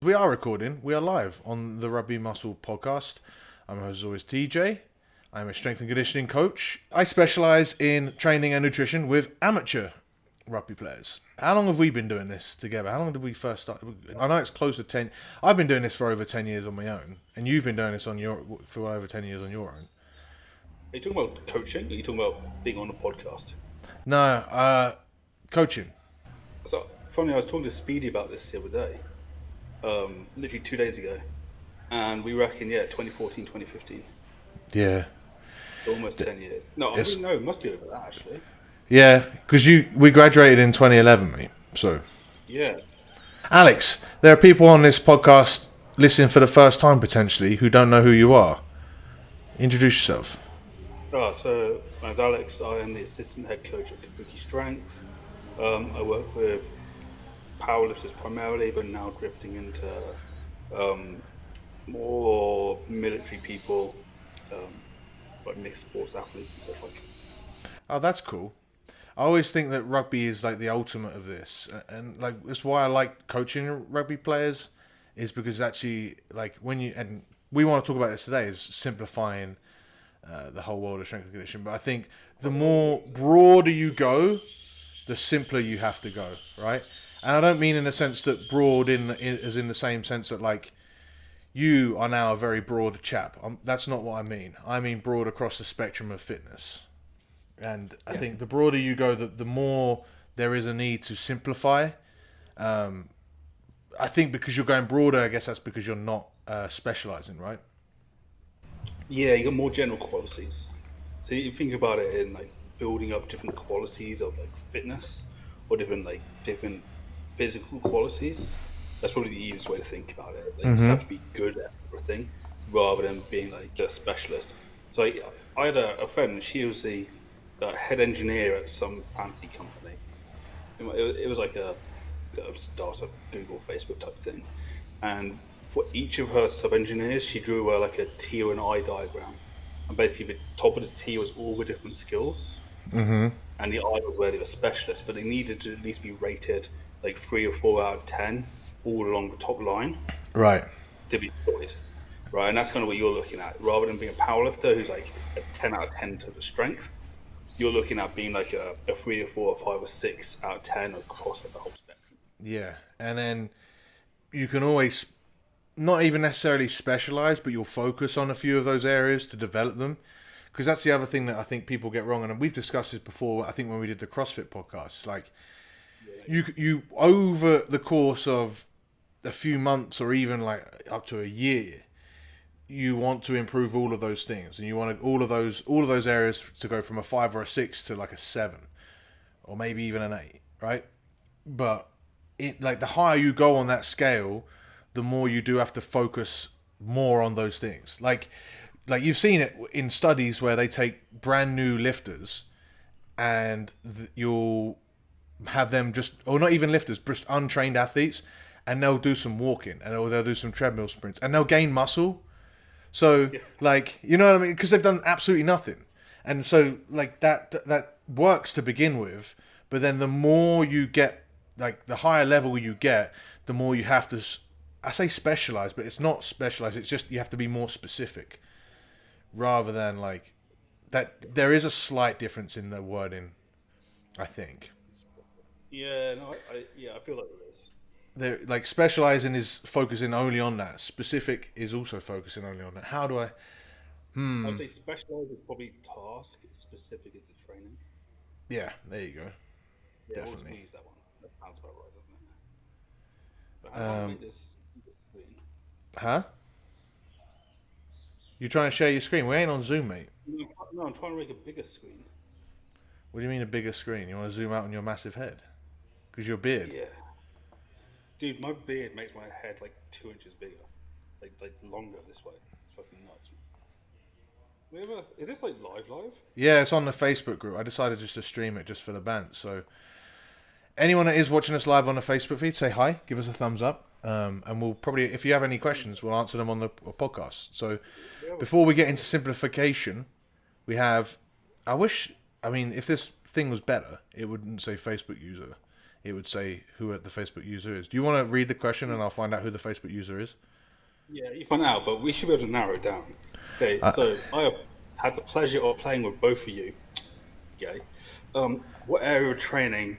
We are recording. We are live on the Rugby Muscle podcast. I'm as always TJ. I'm a strength and conditioning coach. I specialise in training and nutrition with amateur rugby players. How long have we been doing this together? How long did we first start? I know it's close to 10. I've been doing this for over 10 years on my own, and you've been doing this for over 10 years on your own. Are you talking about coaching? Or are you talking about being on a podcast? No, coaching. So funny, I was talking to Speedy about this the other day, literally 2 days ago, and we reckon 2014, 2015, Yeah. almost 10 years. No, I don't know, it must be over that actually. Yeah, because we graduated in 2011, mate. So, Yeah. Alex, there are people on this podcast listening for the first time potentially who don't know who you are. Introduce yourself. So my name's Alex. I am the assistant head coach at Kabuki Strength. I work with powerlifters primarily, but now drifting into more military people, like mixed sports athletes and such like. Oh, that's cool. I always think that rugby is like the ultimate of this, and like that's why I like coaching rugby players, is because actually like when you and we want to talk about this today is simplifying the whole world of strength and conditioning. But I think the more broader you go, the simpler you have to go, right? And I don't mean in the sense that broad as in the same sense that like you are now a very broad chap. That's not what I mean. I mean broad across the spectrum of fitness. And I think the broader you go, the more there is a need to simplify. I think because you're going broader, I guess that's because you're not specializing, right? Yeah, you got more general qualities. So you think about it in like building up different qualities of like fitness or different physical qualities. That's probably the easiest way to think about it. Like you just have to be good at everything rather than being like a specialist. So I had a friend. She was the head engineer at some fancy company. It was like a startup, Google, Facebook type thing. And for each of her sub-engineers, she drew like a T or an I diagram. And basically, the top of the T was all the different skills, and the I was where they were specialists, but they needed to at least be rated like 3 or 4 out of 10 all along the top line Right. to be sorted, right? And that's kind of what you're looking at, rather than being a powerlifter who's like a 10 out of 10 to the strength. You're looking at being like a 3 or 4 or 5 or 6 out of 10 across like the whole spectrum. Yeah. And then you can always not even necessarily specialize, but you'll focus on a few of those areas to develop them. Because that's the other thing that I think people get wrong. And we've discussed this before, I think when we did the CrossFit podcast. Like, you over the course of a few months or even like up to a year, you want to improve all of those things, and you want all of those areas to go from a 5 or a 6 to like a 7, or maybe even an 8, right? But like the higher you go on that scale, the more you do have to focus more on those things. Like you've seen it in studies where they take brand new lifters, and you'll have them just, or not even lifters, just untrained athletes, and they'll do some walking, and they'll do some treadmill sprints, and they'll gain muscle. So, like, you know what I mean? Because they've done absolutely nothing. And so, like, that works to begin with. But then the more you get, like, the higher level you get, the more you have to, I say specialize, but it's not specialize. It's just you have to be more specific. Rather than, like, that there is a slight difference in the wording, I think. Yeah, no, I feel like there is. Like specializing is focusing only on that. Specific is also focusing only on that. How do I? I'd say specialized is probably task, specific is the training. Yeah, there you go. Yeah, always Definitely. use that one. That sounds about right, doesn't it? But how do I make this screen? Huh? You trying to share your screen? We ain't on Zoom, mate. No, I'm trying to make a bigger screen. What do you mean a bigger screen? You want to zoom out on your massive head? Because your beard. Yeah. Dude, my beard makes my head like 2 inches bigger. Like longer this way. It's fucking nuts. Is this like live? Yeah, it's on the Facebook group. I decided just to stream it just for the band. So anyone that is watching us live on the Facebook feed, say hi, give us a thumbs up, and we'll probably, if you have any questions, we'll answer them on the podcast. So before we get into simplification, we have, I mean, if this thing was better, it wouldn't say Facebook user. it would say who the Facebook user is. Do you want to read the question and I'll find out who the Facebook user is? Yeah, you find out, but we should be able to narrow it down. Okay, so I have had the pleasure of playing with both of you. Okay, what area of training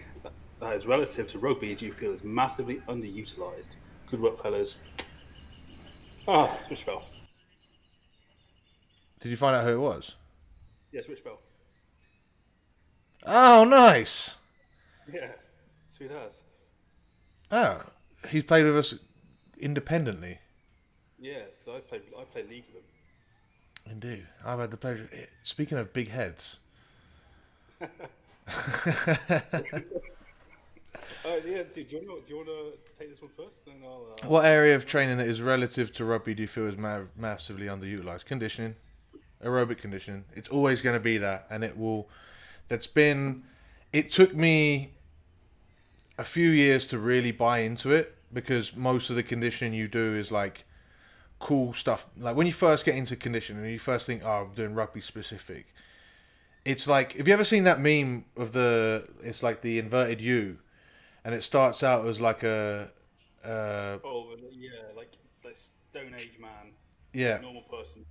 that is relative to rugby do you feel is massively underutilized? Good work, fellas. Ah, Rich Bell. Did you find out who it was? Yes, Rich Bell. Oh, nice. Yeah, sweet as. Oh, he's played with us independently. Yeah, so I played league with him. Indeed. I've had the pleasure. Speaking of big heads. Yeah, dude, do you want to take this one first? Then I'll. What area of training that is relative to rugby do you feel is massively underutilized? Conditioning, aerobic conditioning. It's always going to be that, and it will. That's been. It took me a few years to really buy into it because most of the conditioning you do is like cool stuff. Like when you first get into conditioning and you first think, "Oh, I'm doing rugby specific." It's like, have you ever seen that meme of it's like the inverted U, and it starts out as like Oh, yeah, like Stone Age man, yeah, normal person.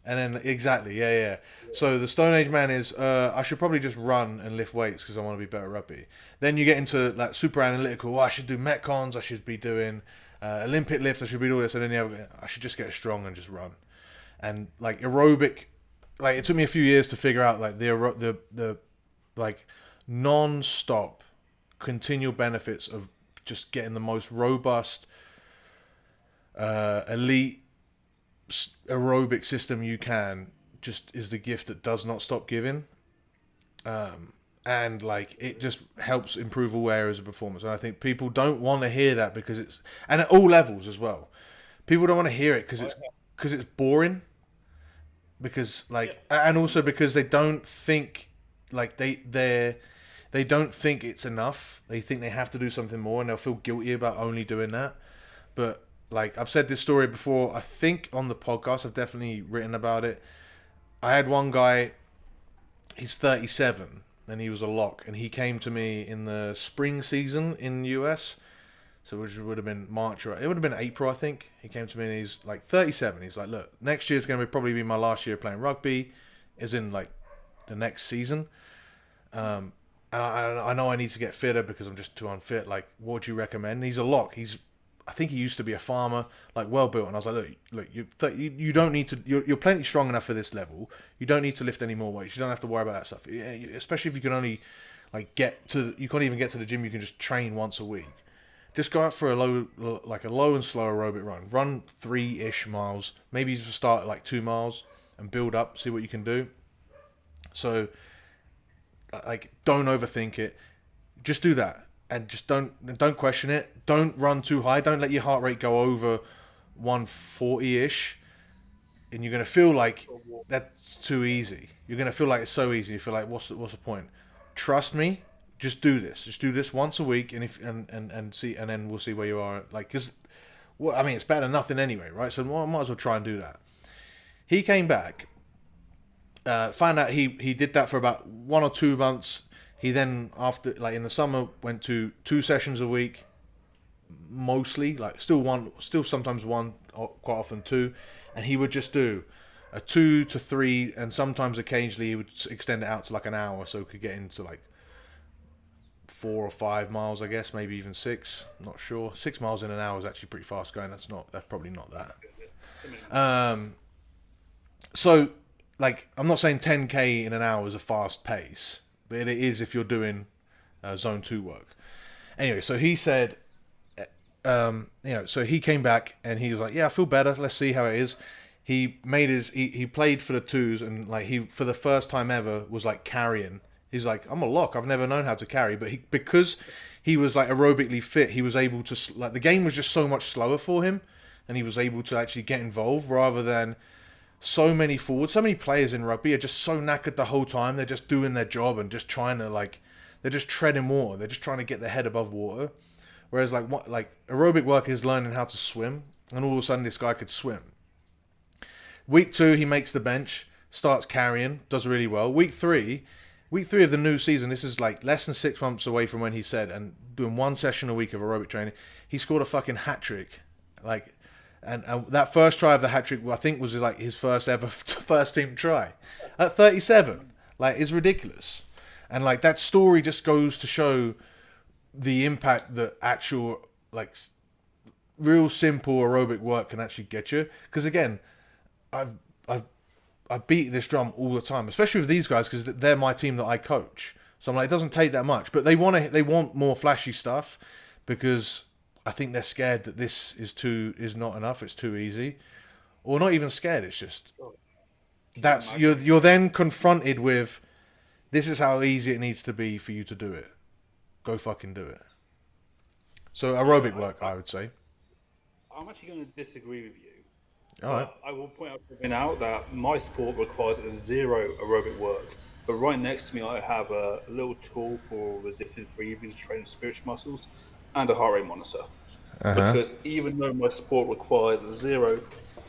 and then exactly, yeah. So the Stone Age man is, I should probably just run and lift weights because I want to be better at rugby. Then you get into like super analytical. Oh, I should do metcons. I should be doing Olympic lifts. I should be doing this, and then I should just get strong and just run. And like aerobic, like it took me a few years to figure out like the like non-stop continual benefits of just getting the most robust elite aerobic system you can just is the gift that does not stop giving, and like it just helps improve all areas of performance. And I think people don't want to hear that because it's, and at all levels as well, people don't want to hear it because it's boring, because like, and also because they don't think like they don't think it's enough. They think they have to do something more, and they'll feel guilty about only doing that. But like I've said this story before, I think on the podcast, I've definitely written about it. I had one guy, he's 37, and he was a lock, and he came to me in the spring season in the US, so which would have been March, or it would have been April, I think. He came to me and he's like 37. He's like, look, next year's going to probably be my last year playing rugby, as in like the next season. And I know I need to get fitter because I'm just too unfit. Like, what would you recommend? And he's a lock. I think he used to be a farmer, like well built. And I was like, look, you don't need to. You're plenty strong enough for this level. You don't need to lift any more weights. You don't have to worry about that stuff. Especially if you can only like you can't even get to the gym. You can just train once a week. Just go out for a low and slow aerobic run. Run 3-ish miles. Maybe just start at like 2 miles and build up. See what you can do. So, like, don't overthink it. Just do that. And just don't question it. Don't run too high. Don't let your heart rate go over 140-ish. And you're going to feel like that's too easy. You're going to feel like it's so easy. You feel like, what's the point? Trust me. Just do this. Just do this once a week, and see, and then we'll see where you are. Like, because, well, I mean, it's better than nothing anyway, right? So I might as well try and do that. He came back. Found out he did that for about 1 or 2 months. He then, after, like in the summer, went to 2 sessions a week, mostly, like still sometimes 1, or quite often 2, and he would just do a 2 to 3, and sometimes occasionally he would extend it out to like an hour, so he could get into like 4 or 5 miles, I guess, maybe even 6. I'm not sure. 6 miles in an hour is actually pretty fast going. That's probably not that. So, like, I'm not saying 10k in an hour is a fast pace, but it is if you're doing zone 2 work. Anyway, so he said, so he came back and he was like, yeah, I feel better. Let's see how it is. He made he played for the 2s, and like he, for the first time ever, was like carrying. He's like, I'm a lock. I've never known how to carry, but because he was like aerobically fit, he was able to, like, the game was just so much slower for him, and he was able to actually get involved rather than so many forwards. So many players in rugby are just so knackered the whole time. They're just doing their job and just trying to, like, they're just treading water. They're just trying to get their head above water. Whereas like aerobic work is learning how to swim, and all of a sudden this guy could swim. Week 2, he makes the bench, starts carrying, does really well. Week 3, week 3 of the new season. This is like less than 6 months away from when he said, and doing one session a week of aerobic training, he scored a fucking hat trick. Like, and that first try of the hat trick, I think, was like his first ever first team try at 37. Like, it's ridiculous, and like that story just goes to show the impact that actual like real simple aerobic work can actually get you. Because again, I've I've I beat this drum all the time, especially with these guys because they're my team that I coach. So I'm like, it doesn't take that much, but they want more flashy stuff because I think they're scared that this is not enough. It's too easy, or not even scared. It's just that's you're then confronted with this is how easy it needs to be for you to do it. Go fucking do it. So aerobic work, I would say. I'm actually going to disagree with you. All right. I will point out that my sport requires zero aerobic work. But right next to me, I have a little tool for resisted breathing to train spiritual muscles and a heart rate monitor. Because even though my sport requires zero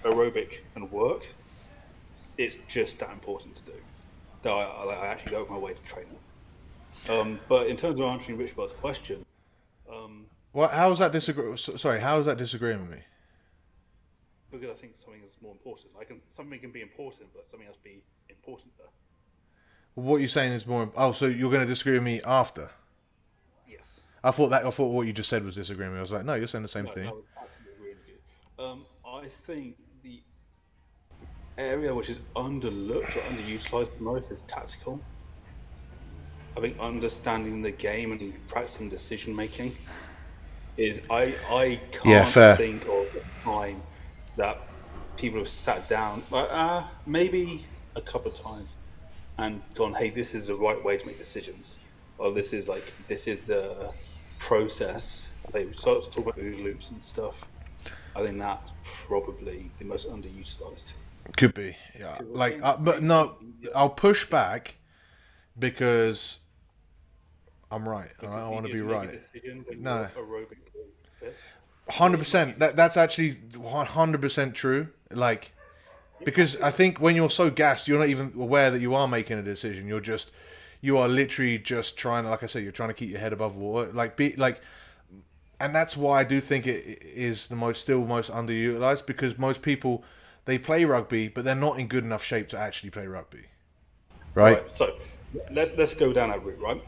aerobic and work, it's just that important to do. That I actually go out of my way to train it. But in terms of answering Richard's question, Well, how is that disagree? Sorry, how is that disagreeing with me? because I think something is more important. Something can be important, but something else be important there. What you're saying is more. Oh, so you're going to disagree with me after? Yes. I thought what you just said was disagreeing with me. I was like, no, you're saying the same thing. No, I absolutely agree with you. I think the area which is underlooked or underutilized the most is tactical. I think understanding the game and practicing decision making is I can't think of a time that people have sat down, maybe a couple of times, and gone, "Hey, this is the right way to make decisions," or this is the process. They start to talk about OODA loops and stuff. I think that's probably the most underutilized. Could be, yeah. Like, but no, I'll push back because I'm right. All right, I want to be right. No, Aerobic fit. 100%. That's actually 100% true. Like, because I think when you're so gassed, you're not even aware that you are making a decision. You are literally just trying to, like I said, you're trying to keep your head above water. And that's why I do think it is still most underutilized, because most people, they play rugby, but they're not in good enough shape to actually play rugby. Right? So let's go down that route, right?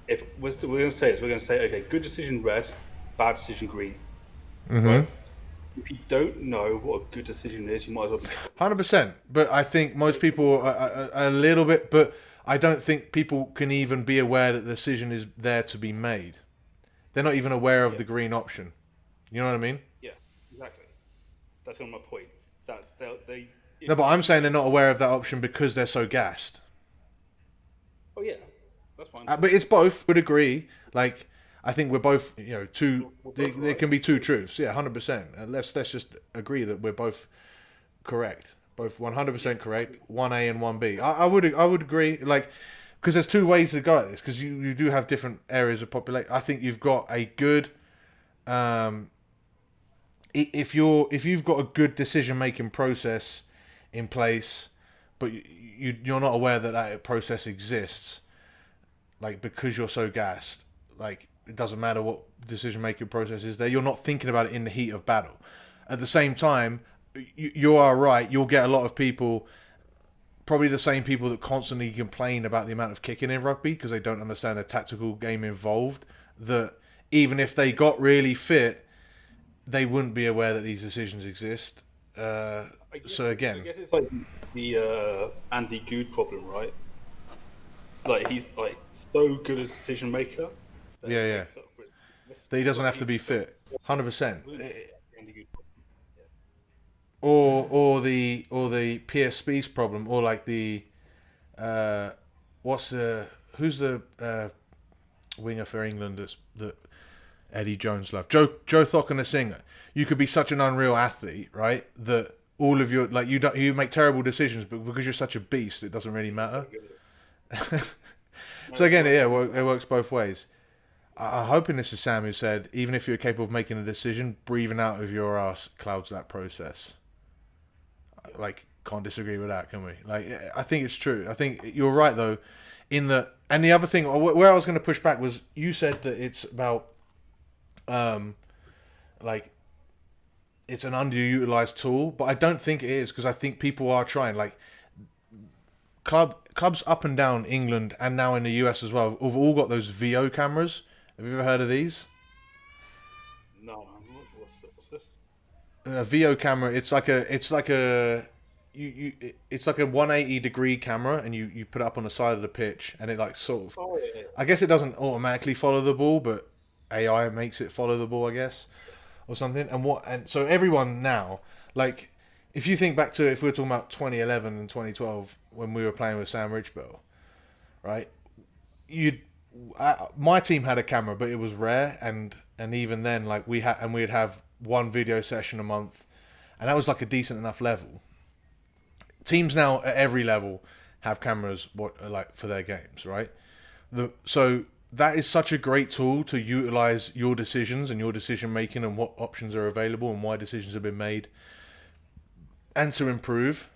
If we're going to say this, we're going to say, okay, good decision red, bad decision green. Right? If you don't know what a good decision is, you might as well be 100%. But I think most people are a little bit, but I don't think people can even be aware that the decision is there to be made. They're not even aware of the green option. You know what I mean? Yeah, exactly. That's my point. That they. No, but I'm saying they're not aware of that option because they're so gassed. Oh yeah, that's fine. But it's both. Would agree. Like, I think we're both. There can be two truths. Yeah, 100%. Let's just agree that we're both correct. Both 100% correct. 1A and 1B. I would agree. Like, because there's two ways to go at this. Because you do have different areas of population. I think you've got a good. If you've got a good decision making process in place, but you're not aware that process exists, like, because you're so gassed, like, it doesn't matter what decision making process is there. You're not thinking about it in the heat of battle. At the same time, you are right. You'll get a lot of people, probably the same people that constantly complain about the amount of kicking in rugby because they don't understand the tactical game involved. That even if they got really fit, they wouldn't be aware that these decisions exist. So again, I guess it's like the Andy Good problem, right? Like, he's like so good a decision maker. Yeah. That he doesn't have to be fit. 100%. Or the PSP's problem, or like the who's the winger for England that Eddie Jones loved? Joe Thockner-Singer. You could be such an unreal athlete, right? That all of your, like, you make terrible decisions, but because you're such a beast, it doesn't really matter. So again, yeah, it works both ways. I'm hoping this is Sam who said, even if you're capable of making a decision, breathing out of your ass clouds that process. Like, can't disagree with that, can we? Like, I think it's true. I think you're right though. And the other thing where I was going to push back was you said that it's about um like it's an underutilized tool, but I don't think it is because I think people are trying. Like clubs up and down England and now in the US as well have all got those VO cameras. Have you ever heard of these? No, man. What's this? A VO camera. It's like a 180-degree camera, and you put it up on the side of the pitch, and it like sort of. Oh yeah, I guess it doesn't automatically follow the ball, but AI makes it follow the ball, I guess, or something. And so everyone now, like, if you think back to if we were talking about 2011 and 2012 when we were playing with Sam Richbell, right? You'd my team had a camera, but it was rare, and even then, like we'd have one video session a month, and that was like a decent enough level. Teams now at every level have cameras like for their games, right? So that is such a great tool to utilize your decisions and your decision making and what options are available and why decisions have been made and to improve,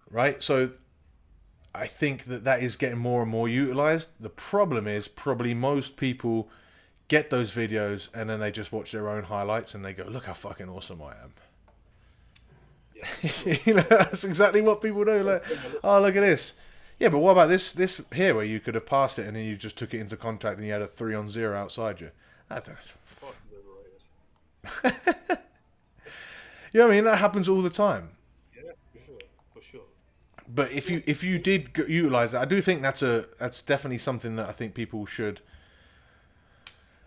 right? So I think that is getting more and more utilized. The problem is probably most people get those videos and then they just watch their own highlights and they go, look how fucking awesome I am. yeah. Sure. That's exactly what people do. Like, oh, look at this. Yeah, but what about this here where you could have passed it and then you just took it into contact and you had a 3-on-0 outside you? I don't know. Fucking overrated. You know what I mean? That happens all the time. Yeah, for sure. But if you did utilize that, I do think that's definitely something that I think people should.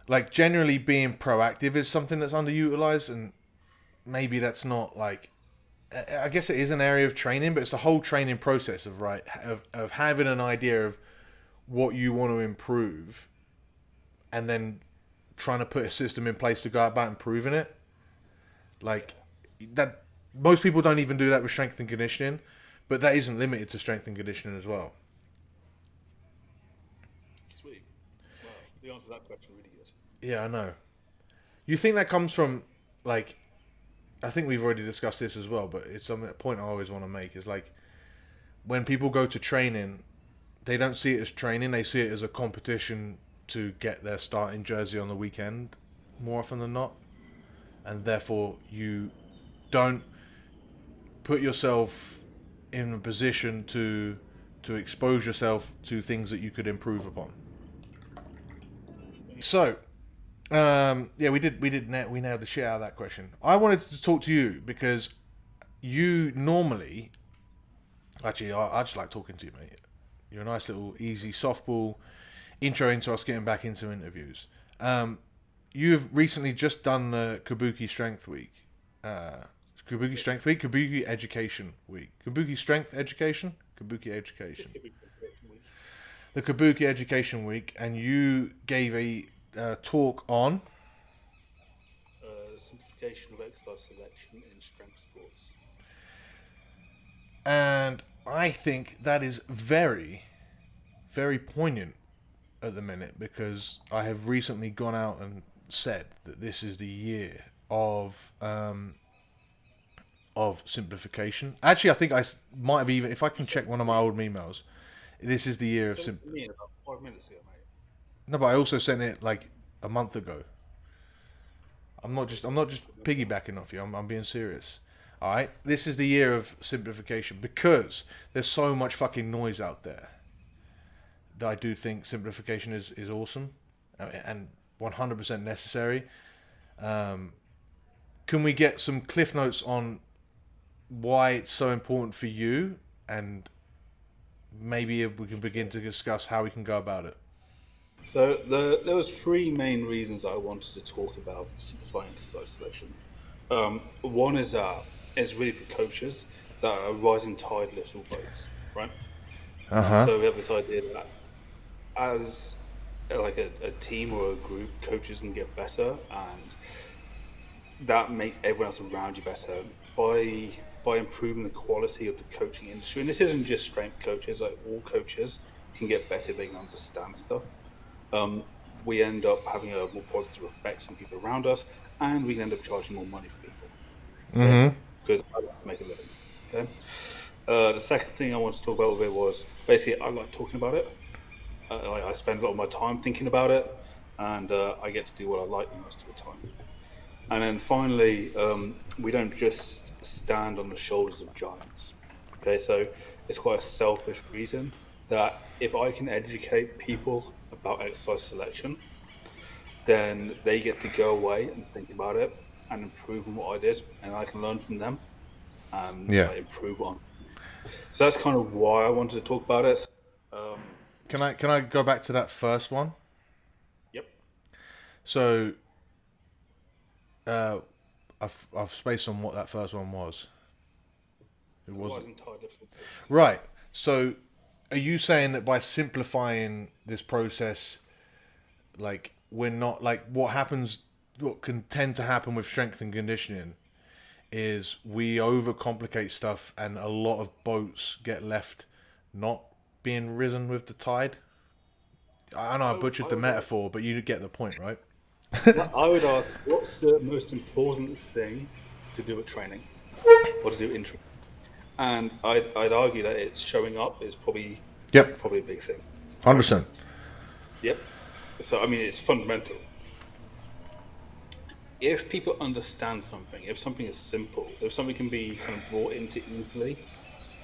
Like, generally being proactive is something that's underutilized, and maybe that's not like. I guess it is an area of training, but it's the whole training process of having an idea of what you want to improve, and then trying to put a system in place to go about improving it. Like that, most people don't even do that with strength and conditioning, but that isn't limited to strength and conditioning as well. Sweet. Wow, the answer to that question really is. Yeah, I know. You think that comes from like? I think we've already discussed this as well, but it's a point I always want to make is like when people go to training, they don't see it as training; they see it as a competition to get their starting jersey on the weekend, more often than not, and therefore you don't put yourself in a position to expose yourself to things that you could improve upon. So, we nailed the shit out of that question. I wanted to talk to you because you normally, actually, I just like talking to you, mate. You're a nice little easy softball intro into us getting back into interviews. You've recently just done the Kabuki Strength Week. Kabuki Strength Week, Kabuki Education Week, Kabuki Strength Education, Kabuki Education. The Kabuki Education Week, and you gave a talk on. Simplification of exercise selection in strength sports. And I think that is very, very poignant at the minute because I have recently gone out and said that this is the year of simplification. Actually, I think I might have even, if I can check one of my old emails, this is the year of Me about 5 minutes ago, mate. No, but I also sent it like a month ago. I'm not just piggybacking off you. I'm being serious. All right, this is the year of simplification because there's so much fucking noise out there. That I do think simplification is awesome and 100% necessary. Can we get some cliff notes on why it's so important for you, and maybe we can begin to discuss how we can go about it? So there was three main reasons I wanted to talk about simplifying exercise selection. One is really for coaches that a rising tide lifts all boats, right? So we have this idea that as like a team or a group, coaches can get better, and that makes everyone else around you better by improving the quality of the coaching industry. And this isn't just strength coaches; like all coaches can get better if they can understand stuff. We end up having a more positive effect on people around us, and we can end up charging more money for people. Okay? Because I like to make a living. Okay. The second thing I wanted to talk about with it was basically I like talking about it. I spend a lot of my time thinking about it, and I get to do what I like most of the time. And then finally, we don't just stand on the shoulders of giants. Okay, so it's quite a selfish reason that if I can educate people about exercise selection, then they get to go away and think about it and improve on what I did, and I can learn from them and Yeah. like improve on. So that's kind of why I wanted to talk about it. Um, Can I go back to that first one? yep, So, uh, I've spaced on what that first one was. It it was wasn't entirely different things. right. So, are you saying that by simplifying this process, like we're not like what happens? What can tend to happen with strength and conditioning is we overcomplicate stuff, and a lot of boats get left not being risen with the tide. I know I butchered I the would argue, metaphor, but you get the point, right? I would argue, what's the most important thing to do at training or to do in training? And I'd argue that it's showing up is Yep, probably a big thing, right? 100%. Yep. So I mean, it's fundamental. If people understand something, if something is simple, if something can be kind of brought into easily,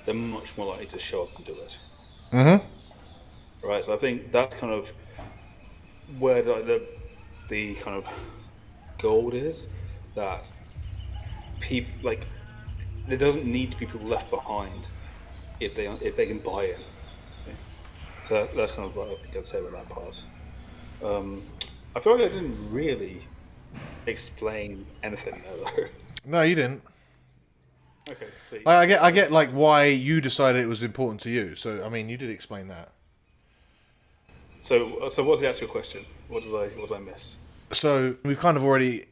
they're much more likely to show up and do it, right? So I think that's kind of where the kind of gold is that people like there doesn't need to be people left behind if they can buy in. Okay? So that's kind of what I think I'd say about that part. Um, I feel like I didn't really explain anything there, though. No, you didn't. Okay, sweet. Like, I get like why you decided it was important to you. So I mean, you did explain that. So what's the actual question? What did I miss? So we've kind of already.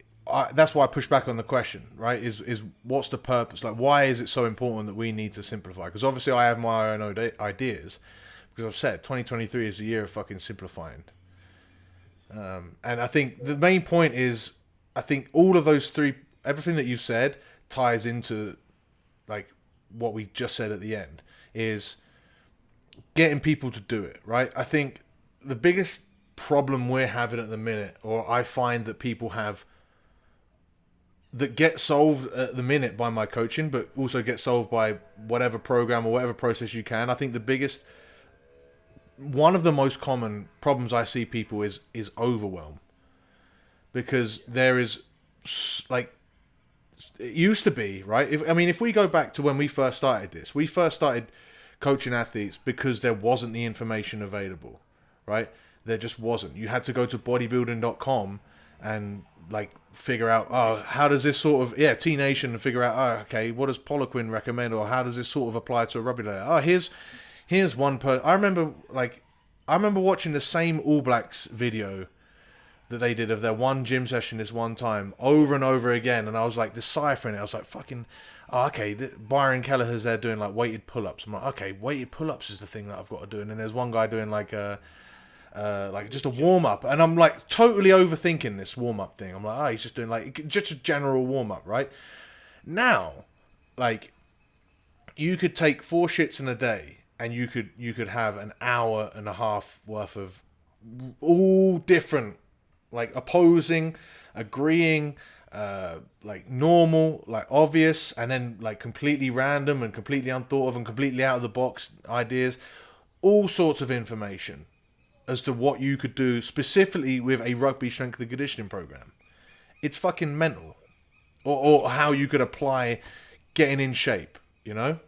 That's why I push back on the question, right? Is what's the purpose? Like, why is it so important that we need to simplify? Because obviously, I have my own ideas. Because I've said 2023 is the year of fucking simplifying. And I think the main point is, I think all of those three, everything that you've said ties into like what we just said at the end is getting people to do it, right? I think the biggest problem we're having at the minute, or I find that people have that get solved at the minute by my coaching, but also get solved by whatever program or whatever process you can. I think the biggest, one of the most common problems I see people is overwhelm, because there is like it used to be, right? If we go back to when we first started this, we first started coaching athletes because there wasn't the information available, right? There just wasn't. You had to go to bodybuilding.com and like figure out, oh, how does this sort of, T Nation, and figure out, oh, okay, what does Poliquin recommend, or how does this sort of apply to a rugby player? Oh, here's one per. I remember watching the same All Blacks video that they did of their one gym session this one time over and over again, and I was like deciphering it. I was like, fucking, oh, okay, Byron Kelleher's there doing like weighted pull-ups. I'm like, okay, weighted pull-ups is the thing that I've got to do. And then there's one guy doing like just a warm-up, and I'm like totally overthinking this warm-up thing. I'm like, oh, he's just doing like just a general warm-up, right? Now, like, you could take 4 shits in a day, and you could have an hour and a half worth of all different, like opposing, agreeing, like normal, like obvious, and then like completely random and completely unthought of and completely out of the box ideas, all sorts of information as to what you could do specifically with a rugby strength and conditioning program. It's fucking mental, or how you could apply getting in shape, you know.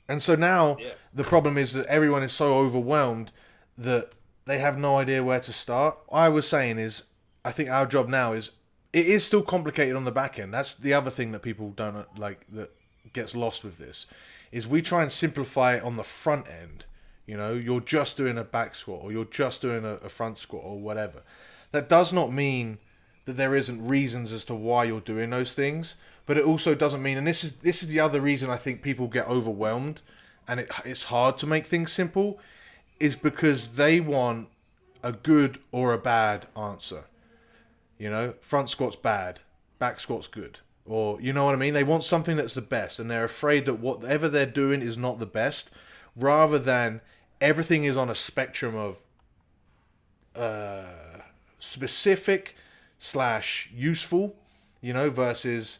And so now Yeah. the problem is that everyone is so overwhelmed that they have no idea where to start. I was saying is, I think our job now is, it is still complicated on the back end. That's the other thing that people don't like, that gets lost with this, is we try and simplify it on the front end. You know, you're just doing a back squat, or you're just doing a front squat, or whatever. That does not mean that there isn't reasons as to why you're doing those things, but it also doesn't mean, and this is the other reason I think people get overwhelmed, and it's hard to make things simple, is because they want a good or a bad answer. You know, front squat's bad, back squat's good. or you know what I mean. They want something that's the best, and they're afraid that whatever they're doing is not the best, rather than everything is on a spectrum of specific slash useful, versus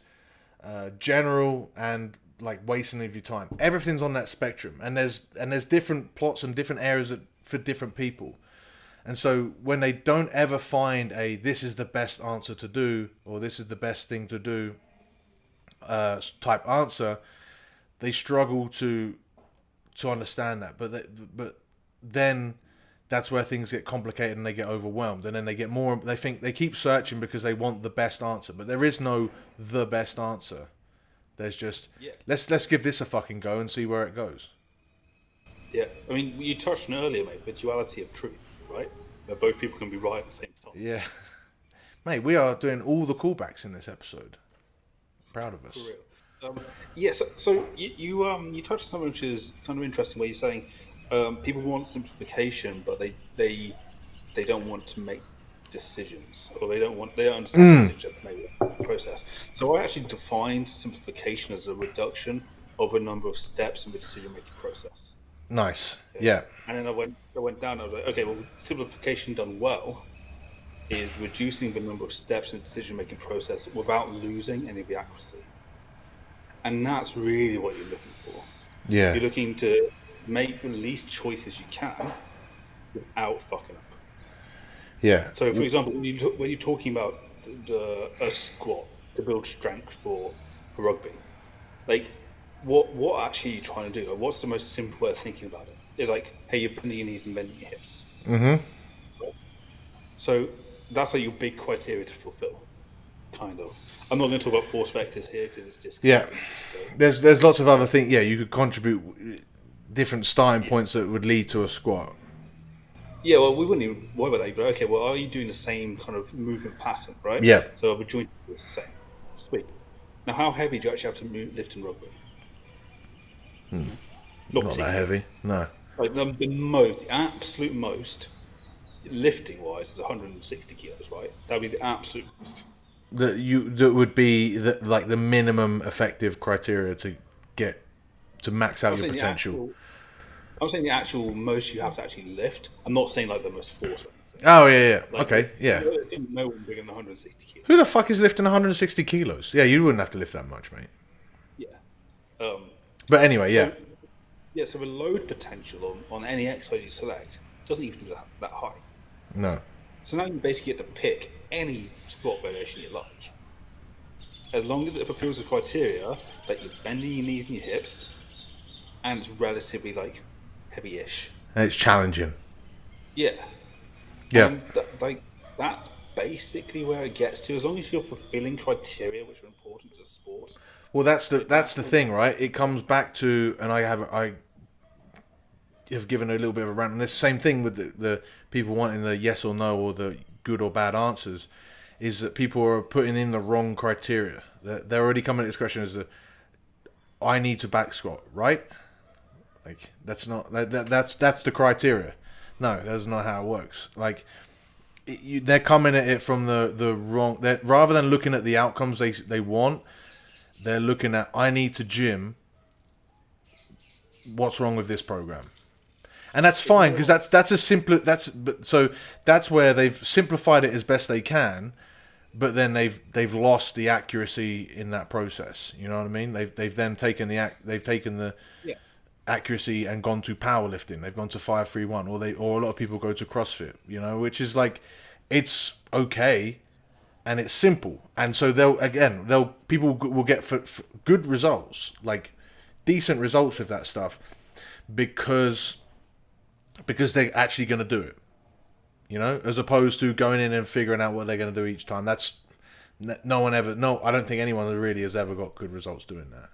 general and like wasting of your time. Everything's on that spectrum, and there's different plots and different areas for different people. And so when they don't ever find a this is the best answer to do or this is the best thing to do type answer, they struggle to understand that. But then that's where things get complicated and they get overwhelmed, and then they get more. They think they keep searching because they want the best answer, but there is no the best answer. There's just let's give this a fucking go and see where it goes. Yeah, I mean, you touched on earlier, mate, the duality of truth, right? Where both people can be right at the same time. Yeah, mate, we are doing all the callbacks in this episode. Proud of us. For real. Yes. So you touched on something which is kind of interesting, where you're saying people want simplification, but they don't want to make decisions, or they don't understand the decision to make the process. So I actually defined simplification as a reduction of a number of steps in the decision making process. Nice. Okay? Yeah. And then I went down. I was like, okay, well, simplification done well is reducing the number of steps in the decision making process without losing any of the accuracy. And that's really what you're looking for. Yeah. You're looking to make the least choices you can without fucking up. Yeah. So, for example, when you're talking about a squat to build strength for rugby, like what actually are you trying to do? Or what's the most simple way of thinking about it? It's like, hey, you're bending your knees and bending your hips. Mm-hmm. So that's like your big criteria to fulfill, kind of. I'm not going to talk about force vectors here because it's just There's lots of other things. Yeah, you could contribute different starting points that would lead to a squat. Yeah, well, we wouldn't even worry about that. But okay, well, are you doing the same kind of movement pattern, right? Yeah. So the joint is the same. Sweet. Now, how heavy do you actually have to lift in rugby? Not that heavy. No. Like the absolute most, lifting wise, is 160 kilos, right? That would be the absolute most. That would be the minimum effective criteria to get to max out your potential. I'm saying the actual most you have to actually lift. I'm not saying like the most force or anything. Oh yeah. Like, okay, yeah. No one bigger than 160 kilos. Who the fuck is lifting 160 kilos? Yeah, you wouldn't have to lift that much, mate. Yeah. But anyway, yeah. Yeah, so the load potential on any exercise you select doesn't even be that high. No. So now you basically get to pick any squat variation you like. As long as it fulfills the criteria that you're bending your knees and your hips, and it's relatively like heavy-ish. And it's challenging. Yeah. Yeah. And that's basically where it gets to. As long as you're fulfilling criteria which are important to the sport. Well, that's the thing, right? It comes back to, and I have given a little bit of a rant on this. Same thing with the people wanting the yes or no or the good or bad answers, is that people are putting in the wrong criteria. They're already coming at this question as I need to back squat, right? Like that's not that's the criteria. No, that's not how it works. Like they're coming at it from the wrong. Rather than looking at the outcomes they want, they're looking at I need to gym. What's wrong with this program? And that's fine because that's a simple that's where they've simplified it as best they can, but then they've lost the accuracy in that process. You know what I mean? They've then taken the accuracy and gone to powerlifting. They've gone to 5-3-1, or a lot of people go to CrossFit. You know, which is like it's okay and it's simple, and so people will get for good results, like decent results with that stuff, because they're actually going to do it, you know, as opposed to going in and figuring out what they're going to do each time. That's I don't think anyone really has ever got good results doing that.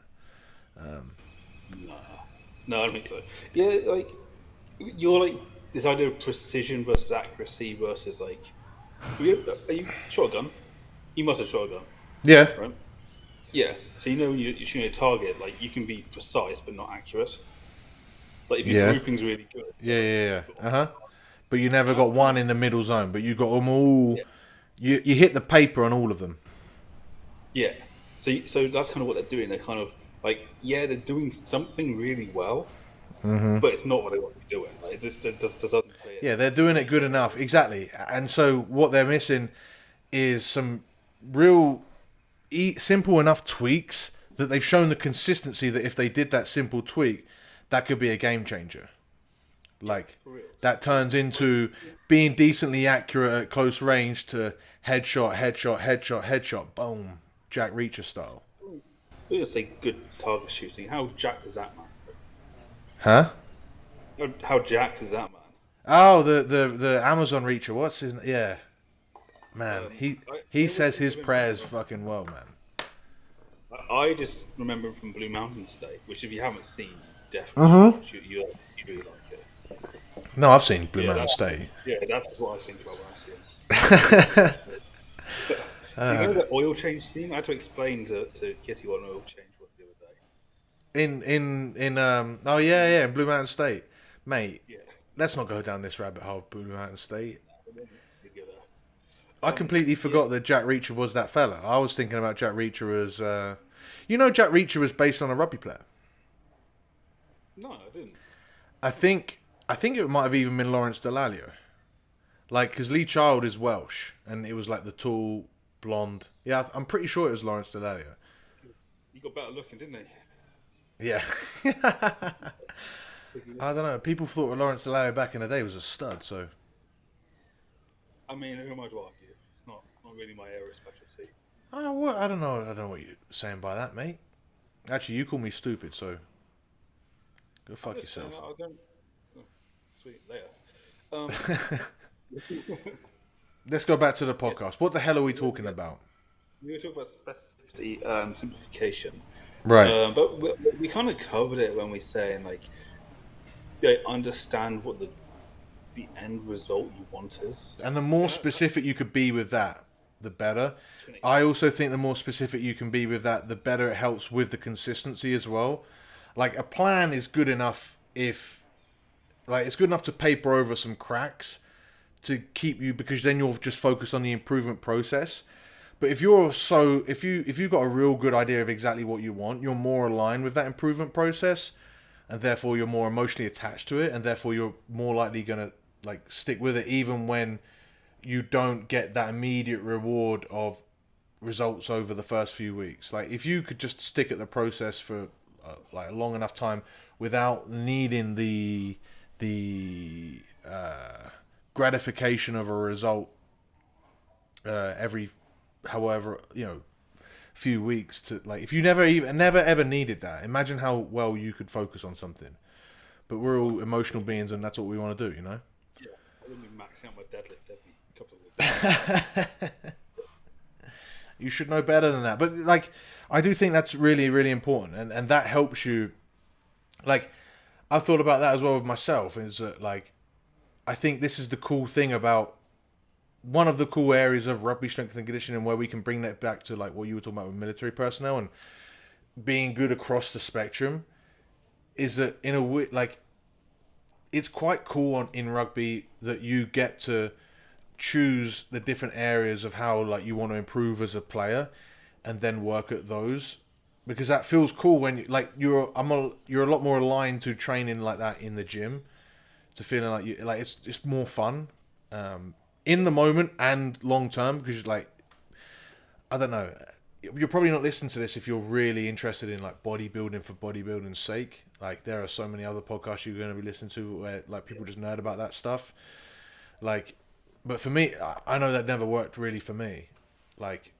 No, I don't think so. Yeah, like you're like this idea of precision versus accuracy versus like. Are you shotgun? You must have shotgun. Yeah. Right. Yeah. So you know when you're shooting a target, like you can be precise but not accurate. Like if your grouping's really good. Yeah. But you never got one in the middle zone. But you got them all. Yeah. You hit the paper on all of them. Yeah. So that's kind of what they're doing. They're kind of like, yeah, they're doing something really well, but it's not what they want to be doing. Like, it just doesn't tell you Yeah, they're doing it any good sort of enough, exactly. And so what they're missing is some real simple enough tweaks that they've shown the consistency that if they did that simple tweak, that could be a game changer. yeah, Like for real. that turns into being decently accurate at close range to headshot, headshot, headshot, headshot, boom, Jack Reacher style. We gonna say good target shooting. How jacked is that man? Huh? How jacked is that man? Oh, the Amazon Reacher. What's his? Yeah, man. He I always says think his of him prayers from. fucking well, man. I just remember him from Blue Mountain State, which if you haven't seen, you definitely should watch. You really like it. No, I've seen Blue Yeah, Mountain State. that's what I think about when I see him. You know the oil change scene? I had to explain to Kitty what an oil change was the other day. In oh yeah, in Blue Mountain State, mate. Yeah, Let's not go down this rabbit hole of Blue Mountain State. you get I completely yeah. forgot that Jack Reacher was that fella. I was thinking about Jack Reacher as, Jack Reacher was based on a rugby player. No, I didn't. I think, I think it might have even been Lawrence Dallaglio. Like, because Lee Child is Welsh, and it was like the tall, blonde. Yeah, I'm pretty sure it was Lawrence Dallaglio. He got better looking, didn't Yeah. he? I don't know. People thought Lawrence Dallaglio back in the day was a stud, so. I mean, who am I to argue? It's not really my area of specialty. Oh, what? I don't know. I don't know what you're saying by that, mate. Actually, you call me stupid, so go I'm fuck just saying yourself. I don't. Oh, sweet later. Um, Let's go back to the yeah, podcast. What the hell are we yeah, talking about? we were talking about specificity and simplification, Right. but we kind of covered it when we saying like they understand what the end result you want is. And the more And specific you could be with that, the better. I, I also think the more specific you can be with that, the better it helps with the consistency as well. Like a plan is good enough if, like, it's good enough to paper over some cracks to keep you because then you're just focused on the improvement process. But if you've got a real good idea of exactly what you want, you're more aligned with that improvement process, and therefore you're more emotionally attached to it, and therefore you're more likely gonna like stick with it even when you don't get that immediate reward of results over the first few weeks. Like if you could just stick at the process for like a long enough time without needing the gratification of a result every however few weeks to like if you never ever needed that, imagine how well you could focus on something. But we're all emotional beings and that's what we want to do. yeah, I wouldn't be maxing out my deadlift every couple of weeks. You should know better than that. But like I do think that's really really important, and that helps you. Like I've thought about that as well with myself, is that like I think this is the cool thing about one of the cool areas of rugby strength and conditioning where we can bring that back to like what you were talking about with military personnel and being good across the spectrum, is that in a way like it's quite cool in rugby that you get to choose the different areas of how like you want to improve as a player and then work at those, because that feels cool when you're a lot more aligned to training like that in the gym, to feeling like you like it's just more fun in the moment and long term, because like I don't know, you're probably not listening to this if you're really interested in like bodybuilding for bodybuilding's sake. Like there are so many other podcasts you're going to be listening to where like people just nerd about that stuff. Like, but for me, I know that never worked really for me. Like,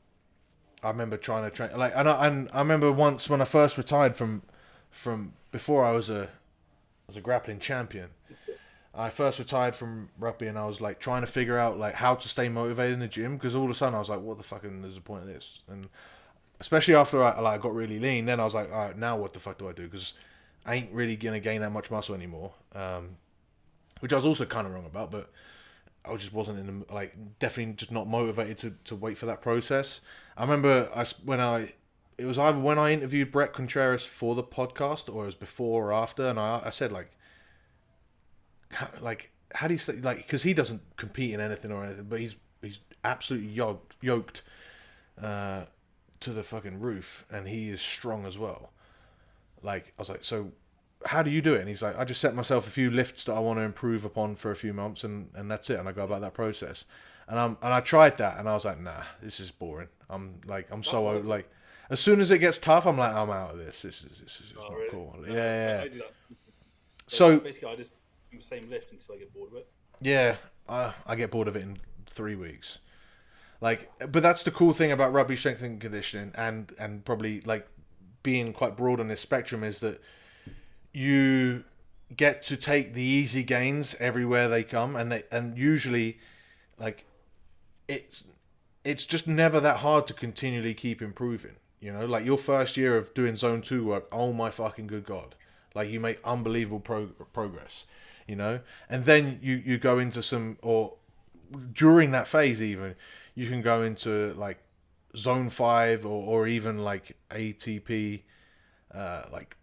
I remember trying to train like, and I remember once when I first retired from before I was a grappling champion. I first retired from rugby and I was like trying to figure out like how to stay motivated in the gym, because all of a sudden I was like, what the fuck is the point of this? And especially after I got really lean, then I was like, all right, now what the fuck do I do? Because I ain't really gonna gain that much muscle anymore, which I was also kind of wrong about, but I just wasn't in the like definitely just not motivated to wait for that process. I remember it was either when I interviewed Brett Contreras for the podcast or it was before or after, and I said how do you say, like, because he doesn't compete in anything or anything, but he's absolutely yoked to the fucking roof, and he is strong as well. Like, I was like, so how do you do it? And he's like, I just set myself a few lifts that I want to improve upon for a few months, and that's it. And I go about that process. And I tried that, and I was like, nah, this is boring. I'm so like, as soon as it gets tough, I'm like, I'm out of this. This is not really? cool. No, Yeah. I do that. So Basically, I just do the same lift until I get bored of it. yeah, I get bored of it in 3 weeks. Like, but that's the cool thing about rugby strength and conditioning, and probably like being quite broad on this spectrum, is that you get to take the easy gains everywhere they come, and usually like it's it's just never that hard to continually keep improving. You know, like your first year of doing zone 2 work, oh my fucking good god, like you make unbelievable progress. You know, and then you go into some, or during that phase even, you can go into like zone 5, or even like ATP, like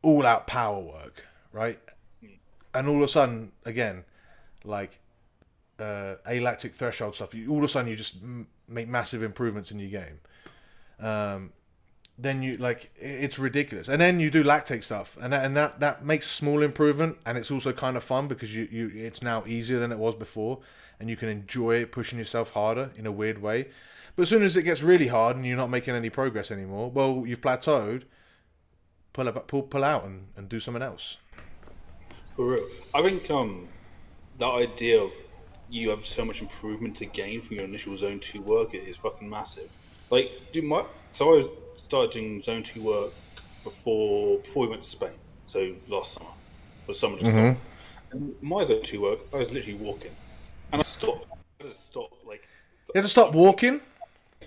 all out power work, right? And all of a sudden, again, like alactic threshold stuff, all of a sudden you just make massive improvements in your game. Then you like it's ridiculous, and then you do lactate stuff, and that makes small improvement, and it's also kind of fun because you it's now easier than it was before, and you can enjoy pushing yourself harder in a weird way. But as soon as it gets really hard and you're not making any progress anymore, well, you've plateaued. Pull out and do something else. For real. I think that idea of you have so much improvement to gain from your initial zone 2 work is fucking massive. Like, so I started doing zone 2 work before we went to Spain, so last summer, or summer just gone. And my zone 2 work, I was literally walking, and I stopped. I just stopped, like. You have to stop walking.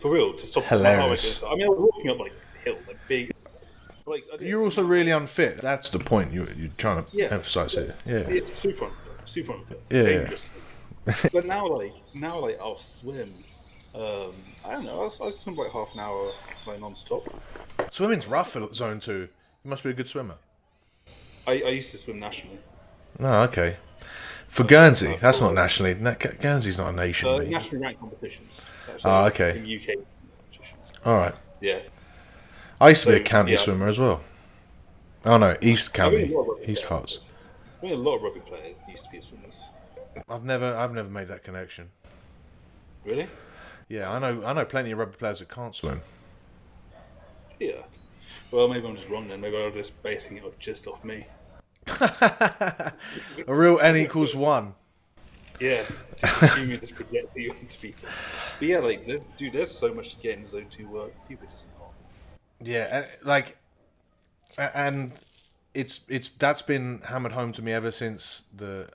For real, to stop. Hilarious. I mean, I was walking up like a hill, like big. Like, You're also really unfit. That's the point you're trying to emphasize here. Yeah. It's super unfit. Yeah. Dangerous. But now, I'll swim. I don't know. I swim like half an hour, like non-stop. Swimming's rough for zone 2. You must be a good swimmer. I used to swim nationally. Oh, okay. For Guernsey, that's not nationally. Guernsey's not a nation. Mate. Nationally ranked competitions. Okay. In UK competitions. All right. Yeah. I used to be a county swimmer as well. Oh no, East County, East Hearts. I mean, a lot of rugby players used to be swimmers. I've never made that connection. Really? Yeah, I know plenty of rugby players that can't swim. Yeah. Well, maybe I'm just wrong then. Maybe I'm just basing it just off me. A real N=1. Yeah. Just project you onto people. But yeah, like, there's so much to get in zone 2 work. People just not. Yeah, and it's that's been hammered home to me ever since the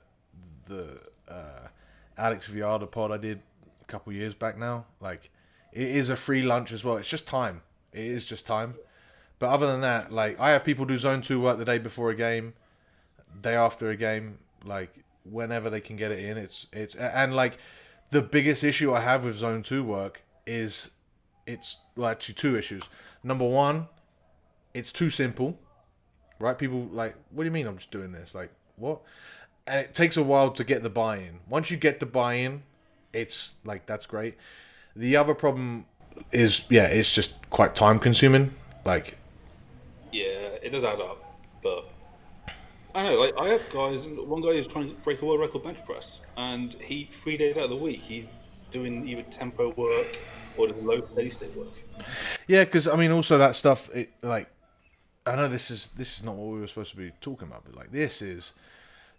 Alex Viada pod I did a couple years back now. Like, it is a free lunch as well. It's just time. It is just time. But other than that, like, I have people do zone 2 work the day before a game, day after a game, like whenever they can get it in. It's and like the biggest issue I have with zone 2 work is actually two issues. Number one, it's too simple, right? People like, what do you mean I'm just doing this? Like, what? And it takes a while to get the buy-in. Once you get the buy-in, it's like, that's great. The other problem is, it's just quite time consuming. Like, yeah, it does add up, but I don't know. Like, I have guys. One guy who's trying to break a world record bench press, and 3 days out of the week he's doing either tempo work or just low steady state work. Yeah, because I mean, also that stuff. Like, I know this is not what we were supposed to be talking about, but like, this is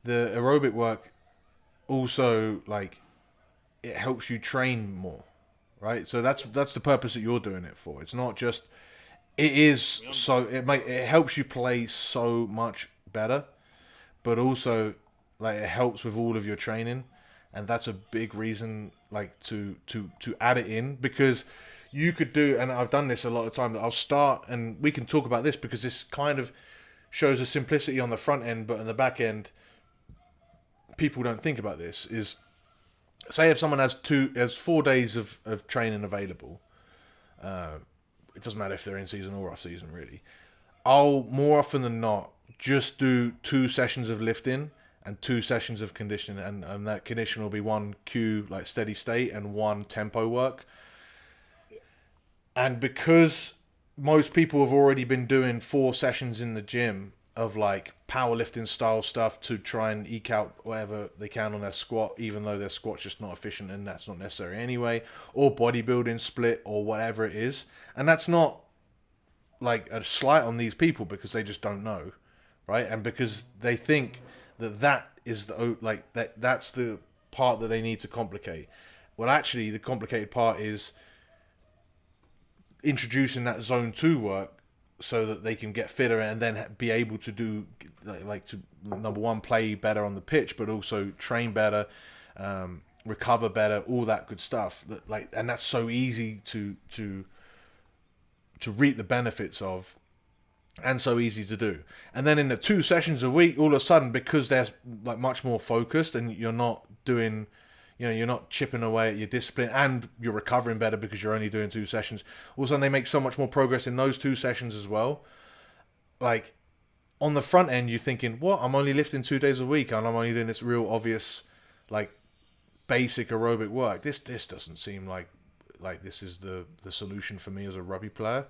the aerobic work. Also, like, it helps you train more, right? So that's the purpose that you're doing it for. It's not just. It is so it helps you play so much better, but also like it helps with all of your training, and that's a big reason like to add it in, because you could do, and I've done this a lot of time, that I'll start, and we can talk about this because this kind of shows a simplicity on the front end, but on the back end people don't think about this. Is, say if someone has 4 days of training available, it doesn't matter if they're in season or off season really, I'll more often than not just do 2 sessions of lifting and 2 sessions of conditioning, and that condition will be 1 Q like steady state and 1 tempo work. And because most people have already been doing 4 sessions in the gym of like powerlifting style stuff to try and eke out whatever they can on their squat, even though their squat's just not efficient and that's not necessary anyway, or bodybuilding split or whatever it is. And that's not like a slight on these people because they just don't know, right? And because they think that that is the like that's the part that they need to complicate. Well, actually, the complicated part is introducing that zone 2 work so that they can get fitter and then be able to do like to number one, play better on the pitch, but also train better, recover better, all that good stuff. That like, and that's so easy to reap the benefits of, and so easy to do. And then in the 2 sessions a week, all of a sudden, because they're like much more focused and you're not doing, you're not chipping away at your discipline and you're recovering better because you're only doing 2 sessions. All of a sudden, they make so much more progress in those 2 sessions as well. Like on the front end, you're thinking, what? I'm only lifting 2 days a week and I'm only doing this real obvious, like basic aerobic work. This doesn't seem like this is the solution for me as a rugby player.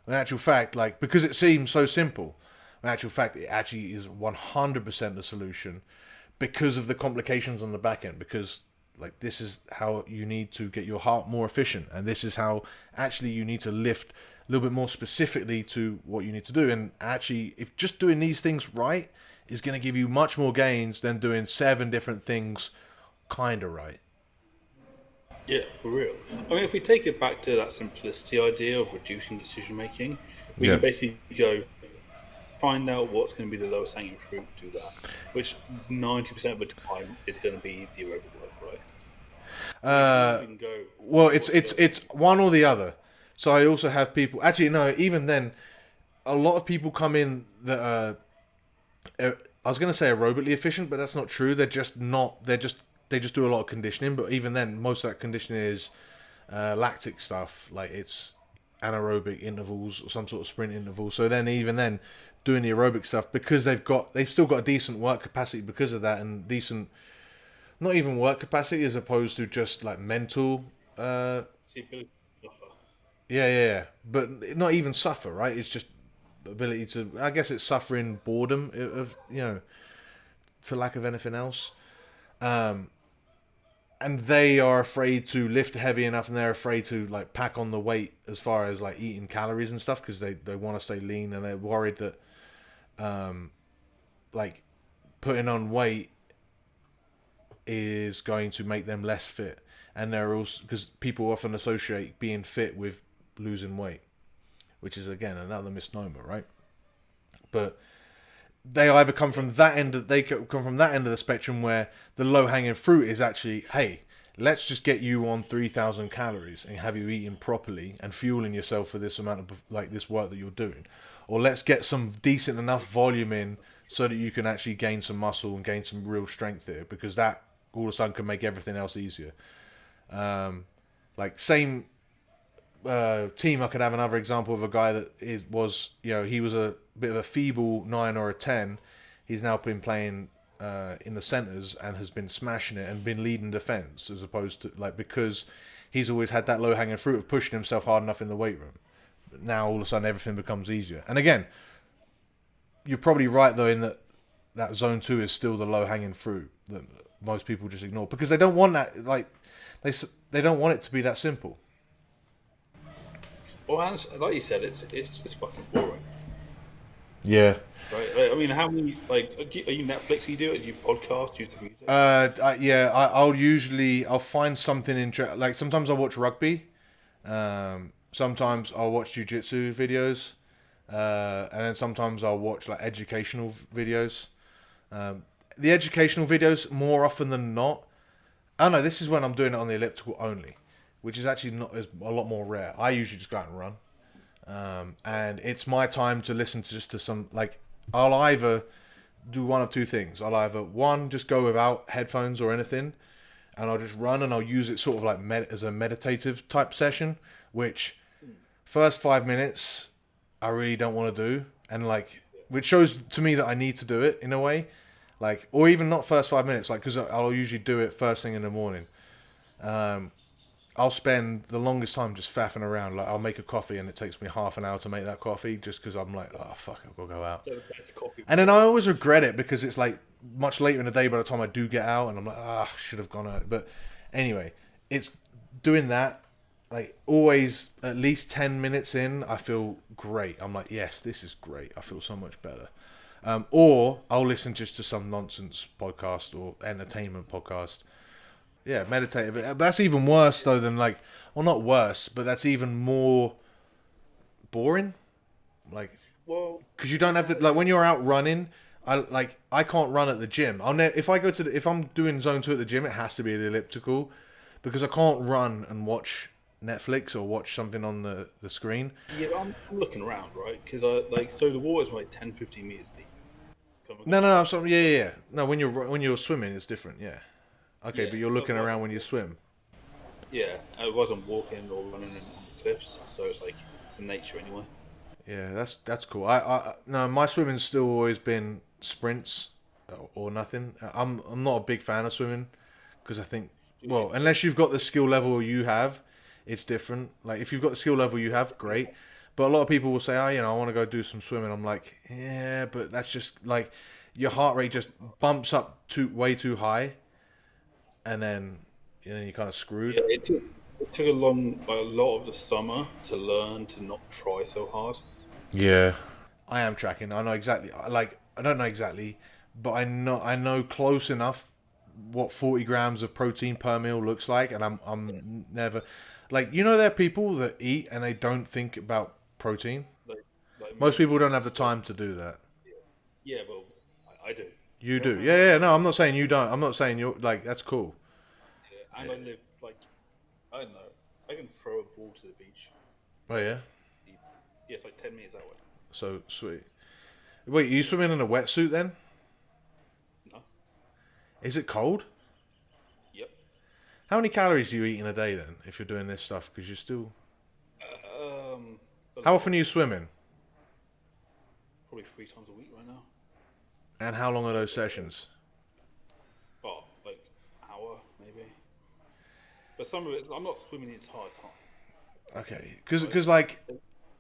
In actual fact, like because it seems so simple, in actual fact, it actually is 100% the solution because of the complications on the back end. Because like this is how you need to get your heart more efficient, and this is how actually you need to lift a little bit more specifically to what you need to do. And actually, if just doing these things right is going to give you much more gains than doing 7 different things kind of right. Yeah, for real. I mean, if we take it back to that simplicity idea of reducing decision making, we Yeah. can basically go find out what's going to be the lowest hanging fruit, do that, which 90% of the time is going to be the aerobic work, right? We can go, Well, what's the lowest it's hanging fruit? one or the other. So I also have people. Actually, no. Even then, a lot of people come in that are. I was going to say aerobically efficient, but that's not true. They're just not. They just do a lot of conditioning. But even then, most of that conditioning is lactic stuff. Like it's anaerobic intervals or some sort of sprint interval. So then, even then, doing the aerobic stuff because they've still got a decent work capacity because of that and decent not even work capacity as opposed to just like mental. It's the ability to suffer. Yeah. But not even suffer, right? It's just ability to. I guess it's suffering boredom of for lack of anything else. And they are afraid to lift heavy enough, and they're afraid to like pack on the weight as far as like eating calories and stuff because they want to stay lean and they're worried that like putting on weight is going to make them less fit. And they're also because people often associate being fit with losing weight, which is again another misnomer, right? But they either come from that end they come from that end of the spectrum where the low hanging fruit is actually, hey, let's just get you on 3,000 calories and have you eating properly and fueling yourself for this amount of like this work that you're doing, or let's get some decent enough volume in so that you can actually gain some muscle and gain some real strength here because that all of a sudden can make everything else easier. Like same team, I could have another example of a guy that he was a bit of a feeble 9 or a 10. He's now been playing in the centres and has been smashing it and been leading defence as opposed to like because he's always had that low hanging fruit of pushing himself hard enough in the weight room. But now all of a sudden everything becomes easier. And again, you're probably right though in that zone 2 is still the low hanging fruit that most people just ignore because they don't want that they they don't want it to be that simple. Well, like you said, it's just fucking boring, Yeah. right? Like, I mean, how many like are you Netflix? Do you do it? Do you podcast? Do you do music? I'll find something interesting. Like sometimes I'll watch rugby. Sometimes I'll watch jujitsu videos, and then sometimes I'll watch like educational videos. The educational videos more often than not. Oh no, this is when I'm doing it on the elliptical only, which is actually not is a lot more rare. I usually just go out and run, and it's my time to listen to just to some like I'll either do one of two things. I'll either one just go without headphones or anything, and I'll just run and I'll use it sort of like as a meditative type session, which first 5 minutes I really don't want to do, and like which shows to me that I need to do it in a way, like or even not first 5 minutes, like because I'll usually do it first thing in the morning. I'll spend the longest time just faffing around. Like I'll make a coffee and it takes me half an hour to make that coffee just because I'm like, oh fuck, I've got to go out. They're the best coffee And then I ever. always regret it because it's like much later in the day by the time I do get out, and I'm like, ah, should have gone out. But anyway, it's doing that. Like always, at least 10 minutes in, I feel great. I'm like, yes, this is great. I feel so much better. Or I'll listen just to some nonsense podcast or entertainment podcast. Yeah, meditative. That's even worse though than like, well, not worse, but that's even more boring. Like, Well, because you don't have to like when you're out running. I can't run at the gym. If I go to if I'm doing zone two at the gym, it has to be the elliptical, because I can't run and watch Netflix or watch something on the screen. yeah, I'm looking around, right? Because I like so the water's like 10, 15 meters deep. Coming No, across no, the no. beach. So, yeah, yeah, yeah. No, when you're swimming, it's different. Yeah. Okay, Yeah, but you're looking otherwise around I'm when you swim. yeah, I wasn't walking or running on the cliffs, so it's like it's in nature anyway. Yeah, that's cool. I no, my swimming's still always been sprints or nothing. I'm not a big fan of swimming because I think, Do you? well, unless you've got the skill level you have, it's different. Like if you've got the skill level you have, great. But a lot of people will say, oh, I want to go do some swimming. I'm like, yeah, but that's just like your heart rate just bumps up way too high, and then you're kind of screwed. Yeah, it took a lot of the summer to learn to not try so hard. Yeah. I am tracking. I know exactly. I don't know exactly, but I know close enough what 40 grams of protein per meal looks like, and Yeah, I'm never like there are people that eat and they don't think about protein. like like Most most people people don't have the just like time to do that. yeah, well, I do. You do. Yeah, yeah. No, I'm not saying you don't. I'm not saying you're like that's cool. Yeah, and I live like I don't know. I can throw a ball to the beach. Oh yeah. Yeah, it's like 10 meters that way. So sweet. Wait, you swimming in a wetsuit then? No. Is it cold? Yep. How many calories do you eat in a day then if you're doing this stuff? Because you're still. A How lot. often are you swimming? Probably 3 times a week right now. And how long are those sessions? Oh, like hour maybe. But some of it, I'm not swimming the entire time, Okay, right? because like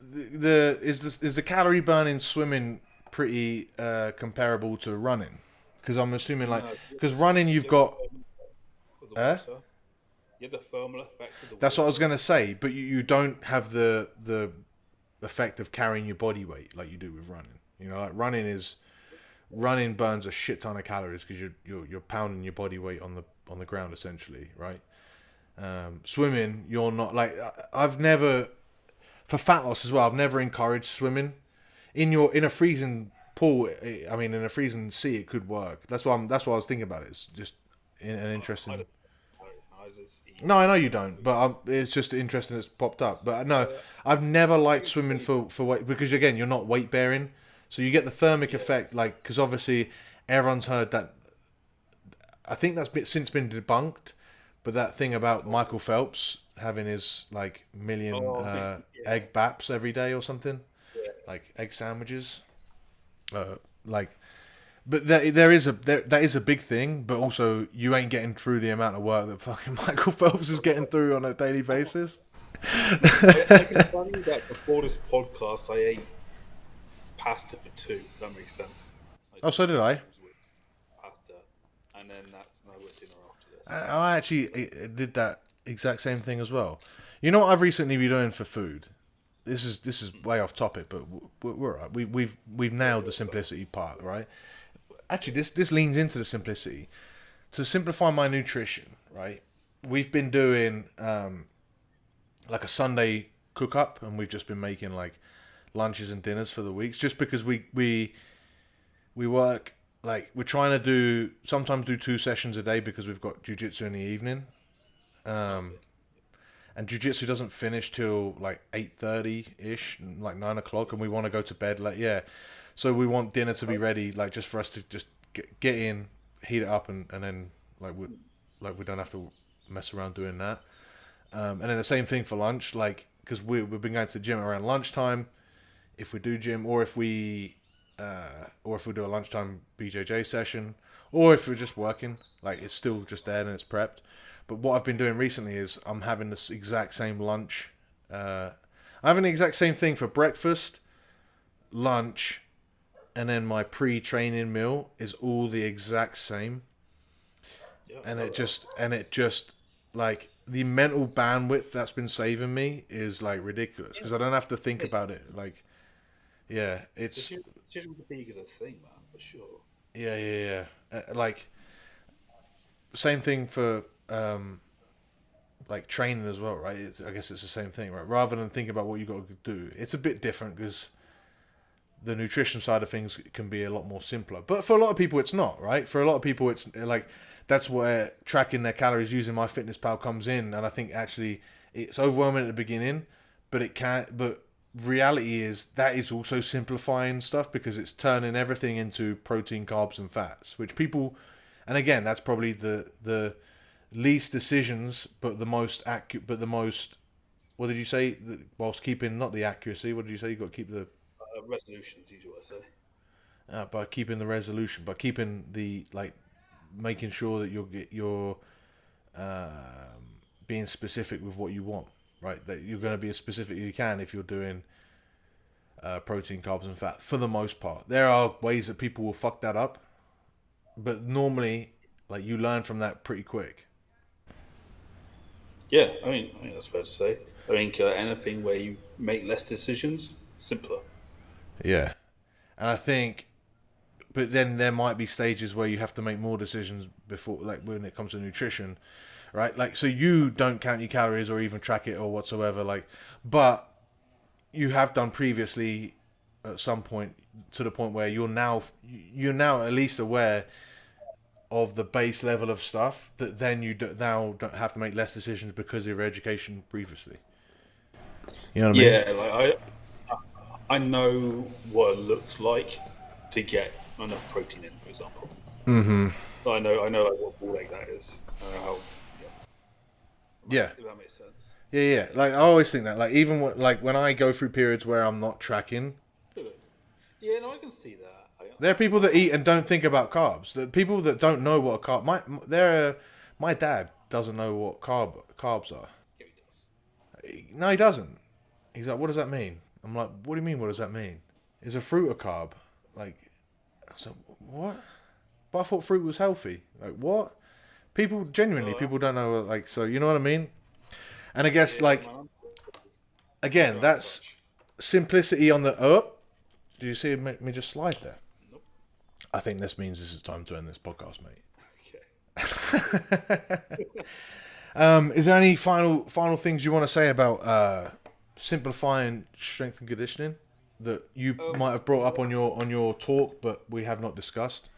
the is the calorie burn in swimming pretty comparable to running? Because I'm assuming like No, because running you've you have the got thermal effect of the eh? water. You have the thermal effect of the That's what I was water. gonna say, but you don't have the effect of carrying your body weight like you do with running. Like running burns a shit ton of calories because you're pounding your body weight on the ground essentially, right? Swimming, you're not like I've never for fat loss as well. I've never encouraged swimming in a freezing pool. I mean, in a freezing sea, it could work. That's why I was thinking about it. It's just an I interesting. don't know. I just eat. No, I know you don't, but it's just interesting. It's popped up, but no, Uh, I've never I liked think swimming it's for weight because again, you're not weight bearing, so you get the thermic yeah. effect. Like because obviously everyone's heard that. I think since been debunked, but that thing about Well, Michael Phelps having his like million oh yeah, egg baps every day or something, yeah. like egg sandwiches, uh, like. But that is a big thing, but also you ain't getting through the amount of work that fucking Michael Phelps is getting through on a daily basis. I can tell you that before this podcast, I ate pasta for two. If that makes sense. Like Oh, so did I. 2 times a week, pasta, and then that's no dinner after this. I actually did that exact same thing as well. You know what I've recently been doing for food? This is way off topic, but we're all right. We've Yeah, nailed the go for it. simplicity part, right? Actually, this leans into the simplicity. To simplify my nutrition, right? We've been doing like a Sunday cook up, and we've just been making like lunches and dinners for the weeks, just because we work like we're trying to sometimes do 2 sessions a day because we've got jujitsu in the evening, Okay. and jujitsu doesn't finish till like 8:30 ish, like 9 o'clock, and we want to go to bed like yeah, so we want dinner to be ready like just for us to just get in, heat it up, and then like we don't have to mess around doing that. And then the same thing for lunch, like because we've been going to the gym around lunchtime if we do gym, or if we or if we do a lunchtime BJJ session, or if we're just working, like it's still just there and it's prepped. But what I've been doing recently is I'm having this exact same lunch. I'm having the exact same thing for breakfast, lunch, and then my pre-training meal is all the exact same. Yeah, And I it love that. just like the mental bandwidth that's been saving me is like ridiculous Yeah, because I don't have to think yeah. about it. Like, yeah, it's Decision fatigue is a thing, man, for sure. yeah. Like same thing for like training as well, right? I guess it's the same thing, right? Rather than think about what you got to do, it's a bit different because the nutrition side of things can be a lot more simpler. But for a lot of people, it's not, right? For a lot of people, it's like that's where tracking their calories using MyFitnessPal comes in, and I think actually it's overwhelming at the beginning, but it can. But reality is that is also simplifying stuff because it's turning everything into protein, carbs, and fats, which people, and again, that's probably the least decisions, but the most accurate, but the most. What did you say? Whilst keeping not the accuracy. What did you say? You got to keep the Resolutions, usually what I say. by keeping the resolution, by keeping the like, making sure that you're being specific with what you want, right? That you're going to be as specific as you can if you're doing protein, carbs, and fat. For the most part, there are ways that people will fuck that up, but normally, like you learn from that pretty quick. Yeah, I mean that's fair to say. I think anything where you make less decisions, simpler. Yeah, and I think but then there might be stages where you have to make more decisions before, like when it comes to nutrition, right? Like, so you don't count your calories or even track it or whatsoever, like, but you have done previously at some point to the point where you're now at least aware of the base level of stuff that then now don't have to make less decisions because of your education previously. You know what I mean? Yeah, I know what it looks like to get enough protein in, for example. So I know like what ball leg that is. I know how. Yeah, Yeah. if that makes sense. Yeah. Like I always think that, like even like when I go through periods where I'm not tracking, Good. Yeah, no, I can see that. there are people that eat and don't think about carbs. The people that don't know what a carb. My dad doesn't know what carbs are. Yeah, he does. No, he doesn't. He's like, what does that mean? I'm like, what do you mean? What does that mean? Is a fruit a carb? Like, so what? But I thought fruit was healthy. Like what? People genuinely, Oh, people don't know. Like, so you know what I mean? And I guess yeah, like man. again, Go on, that's Scratch. simplicity on the up. Do you see me just slide there? Nope. I think this means this is time to end this podcast, mate. Okay. Is there any final things you want to say about simplifying strength and conditioning that you might have brought up on your talk, but we have not discussed?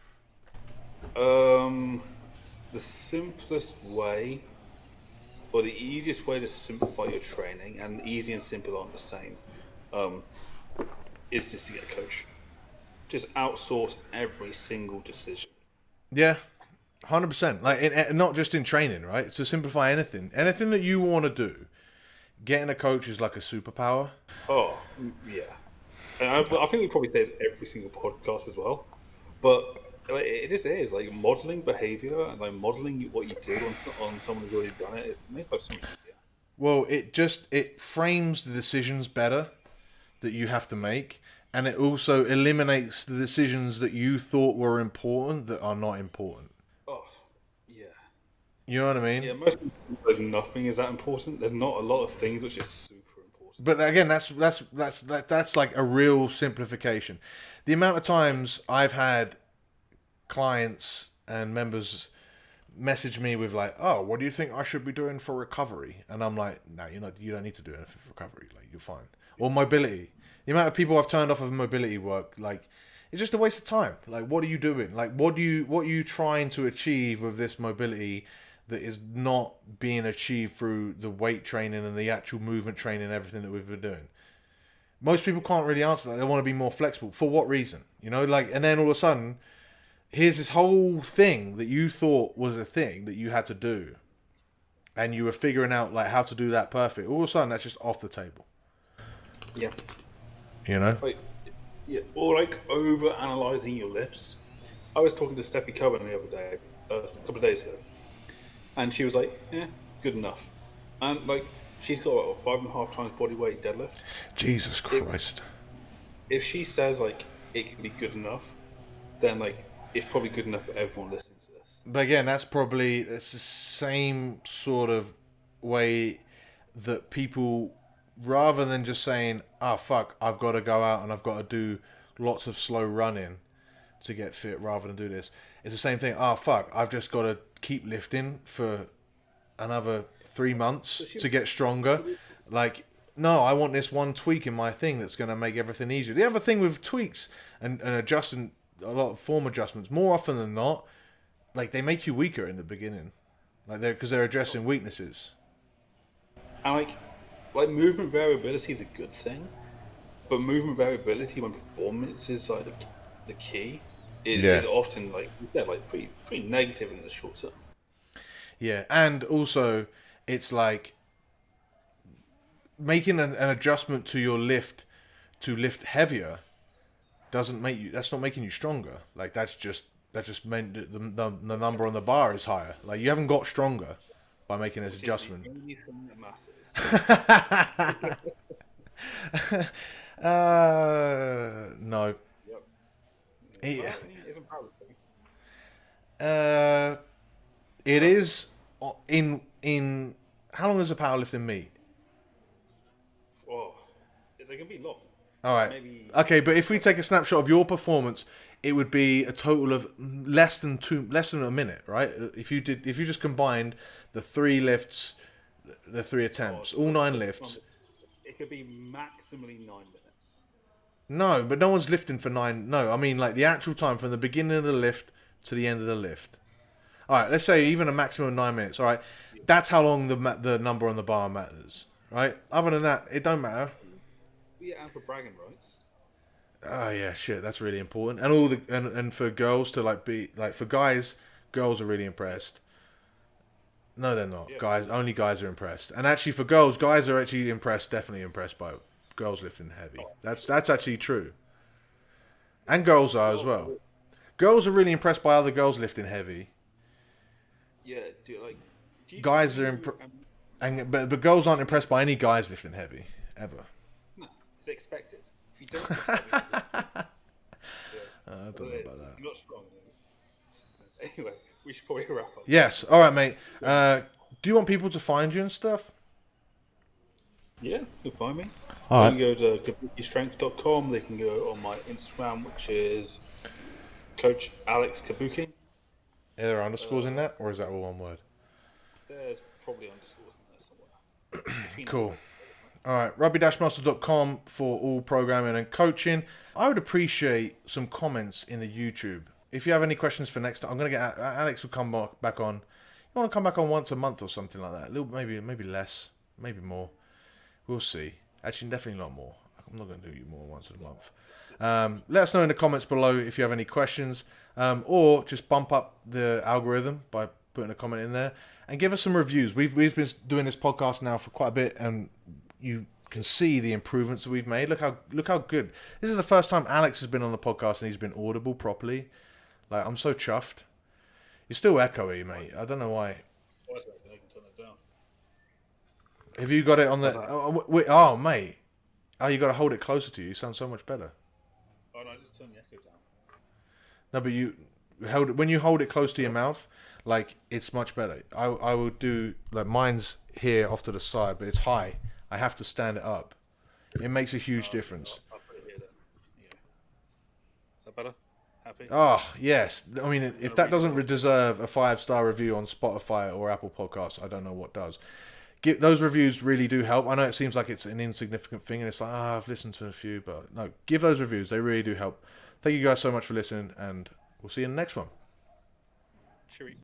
Um, the simplest way, or the easiest way to simplify your training, and easy and simple aren't the same, um, is just to get a coach. Just outsource every single decision. Yeah, 100%. Like, not just in training, right? To simplify anything that you want to do, getting a coach is like a superpower. Oh, yeah. And I think we probably say this every single podcast as well, but like, it just is like modeling behavior and like modeling what you do on someone who's already done it. It makes life so much easier. Well, it frames the decisions better that you have to make, and it also eliminates the decisions that you thought were important that are not important. Oh, yeah. You know what I mean? Yeah, most people think there's nothing is that important. There's not a lot of things which are super important. But again, that's like a real simplification. The amount of times I've had clients and members message me with like, "Oh, what do you think I should be doing for recovery?" And I'm like, "No, you don't need to do anything for recovery. Like, you're fine." Or mobility. The amount of people I've turned off of mobility work, like, it's just a waste of time. Like, what are you doing? Like, what are you trying to achieve with this mobility that is not being achieved through the weight training and the actual movement training and everything that we've been doing? Most people can't really answer that. They want to be more flexible. For what reason? Like, and then all of a sudden, here's this whole thing that you thought was a thing that you had to do, and you were figuring out like how to do that perfect. All of a sudden, that's just off the table. Yeah. You know? Like, Yeah, or like over analyzing your lifts. I was talking to Steffi Cohen the other day, a couple of days ago, and she was like, "Yeah, good enough." And like, she's got what, 5.5 times body weight deadlift. Jesus If Christ. if she says like it can be good enough, then like it's probably good enough for everyone listening to this. But again, that's the same sort of way that people, rather than just saying, "Ah, fuck, I've got to go out and I've got to do lots of slow running to get fit," rather than do this, it's the same thing. "Ah, fuck, I've just got to keep lifting for another 3 months So she, to get stronger." Like, no, I want this one tweak in my thing that's going to make everything easier. The other thing with tweaks and adjusting, a lot of form adjustments, more often than not, like they make you weaker in the beginning, like they're addressing weaknesses. and like movement variability is a good thing, but movement variability when performance is like the key is Yeah, often like yeah like pretty negative in the short term. yeah, and also it's like making an adjustment to your lift to lift heavier doesn't make you. That's not making you stronger. Like that just meant that the number on the bar is higher. Like you haven't got stronger by making this Which is the adjustment. only thing that matters. No. Yep. Yeah. Powerlifting isn't powerlifting. Uh, it No. is in how long is a powerlifting meet? Oh, they can be long. All right. Maybe Okay, but if we take a snapshot of your performance, it would be a total of less than a minute, right? If you just combined the three lifts, the three oh, attempts, all nine from lifts. it could be maximally 9 minutes. No, but no one's lifting for nine. No, I mean like the actual time from the beginning of the lift to the end of the lift. All right, let's say even a maximum of 9 minutes. All right, Yeah. that's how long the number on the bar matters, right? Other than that, it don't matter. Yeah, and for bragging rights. Oh yeah, shit, that's really important. And all and for girls to like be like for guys, girls are really impressed. No, they're not. Yeah. Guys, only guys are impressed. And actually, for girls, guys are actually impressed. Definitely impressed by girls lifting heavy. Oh, That's actually true. And girls are as girls well. Girls are really impressed by other girls lifting heavy. yeah, do like do Guys are you but girls aren't impressed by any guys lifting heavy ever. no, it's expected. If you don't lift heavy, yeah, I don't well, know it about is. that. You're not strong. Anyway, we should probably wrap up. Yes. All right, mate. Do you want people to find you and stuff? Yeah, you'll find me. All They right. can go to kabukistrength.com. They can go on my Instagram, which is Coach Alex Kabuki. Are there underscores in that, or is that all one word? There's probably underscores in there somewhere. Between them Cool. both. All right, rugby-muscle.com for all programming and coaching. I would appreciate some comments in the YouTube. If you have any questions for next time, I'm going to get Alex will come back on. You want to come back on once a month or something like that? A little, maybe less, maybe more. We'll see. Actually, definitely not more. I'm not going to do you more once a month. Let us know in the comments below if you have any questions, or just bump up the algorithm by putting a comment in there and give us some reviews. We've been doing this podcast now for quite a bit, and you can see the improvements that we've made. Look how good. This is the first time Alex has been on the podcast and he's been audible properly. Like, I'm so chuffed. You're still echoey, mate. I don't know why. Why is that? I can turn it down. Have you got it on the? How's that? Oh, mate. Oh, you got to hold it closer to you. You sound so much better. Oh no, just turn the echo down. No, but you held it when you hold it close to your mouth, like it's much better. I would do like mine's here off to the side, but it's high. I have to stand it up. It makes a huge difference. I'll put it here then. Yeah. Is that better? Happy? Oh yes, I mean if that doesn't read deserve a 5-star review on Spotify or Apple Podcasts, I don't know what does. Those reviews really do help. I know it seems like it's an insignificant thing, and it's like I've listened to a few, but no, give those reviews. They really do help. Thank you guys so much for listening, and we'll see you in the next one. Cheery.